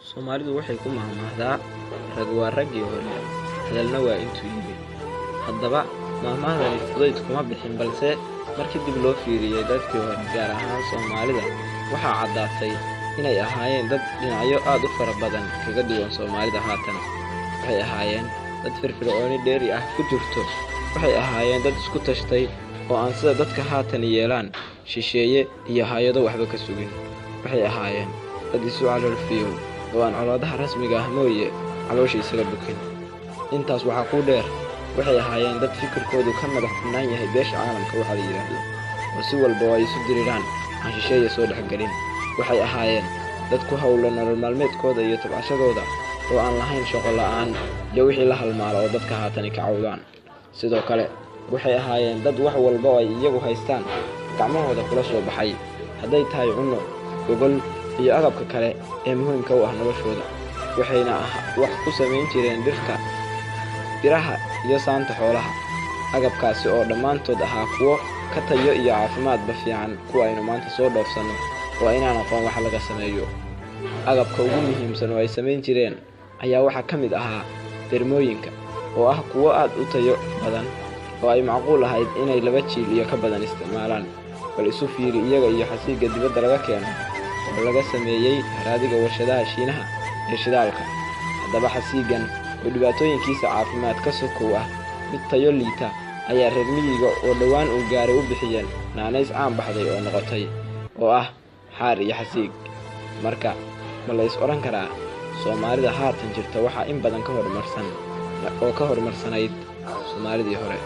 Soomaalidu waxay ku mahmaahdaa rag waa raggii hore, hadalna waa intuu yimi. Haddaba mahmaahdani fudayd kuma bixin, balse markii dib loo fiiriyey dadkii hore, gaar ahaan Soomaalida, waxaa caddaatay inay ahaayeen dad dhinacyo aad u fara badan kaga duwan Soomaalida haatan. Waxay ahaayeen dad firfircooni dheeri ah ku jirto. Waxay ahaayeen dad isku tashtay oo aan sida dadka haatan yeelaan shisheeye iyo hay'ado waxba ka sugin. Waxay ahaayeen dad isu caloolfiyow oo aan colaadaha rasmiga ah mooye caloosha isaga bukin. Intaas waxaa ku dheer, waxay ahaayeen dad fikirkoodu ka madax bannaan yahay beesha caalamka waxa la yiraahdo, oo si walba oo ay isu diriraan aan shisheeye soo dhexgelin. Waxay ahaayeen dad ku hawlan nolol maalmeedkooda iyo tabcashadooda oo aan lahayn shaqo la'aan iyo wixii la halmaala oo dadka haatani ka cawdaan. Sidoo kale waxay ahaayeen dad wax walba oo ay iyagu haystaan gacmahooda kula soo baxay, hadday tahay cunno, gogol iyo agabka kale ee muhiimka u ah noloshooda. Waxayna wax ku samayn jireen dhirta, biraha iyo saanta xoolaha. Agabkaasi oo dhammaantood ahaa kuwo ka tayo iyo caafimaadba fiican kuwa aynu maanta soo dhoofsanno oo inaan aqoon wax laga sameeyo. Agabka ugu muhiimsan oo ay samayn jireen ayaa waxaa ka mid ahaa dermooyinka, oo ah kuwo aad u tayo badan oo ay macquul ahayd inay 2 jiil iyo ka badan isticmaalaan. Bal isu fiiri iyaga iyo xasiigga dibadda laga keeno oo laga sameeyey haraadiga warshadaha Shiinaha ee shidaalka. Haddaba xasiiggan oo dhibaatooyinkiisa caafimaad ka sokow ah mid tayo liita, ayaa reer miyiga oo dhowaan uu gaaray u bixiyeen naanays caan baxday oo noqotay oo ah xaar iyo xasiig. Marka ma la is odhan karaa Soomaalida haatan jirta waxaa in badan ka horumarsanayd Soomaalidii hore.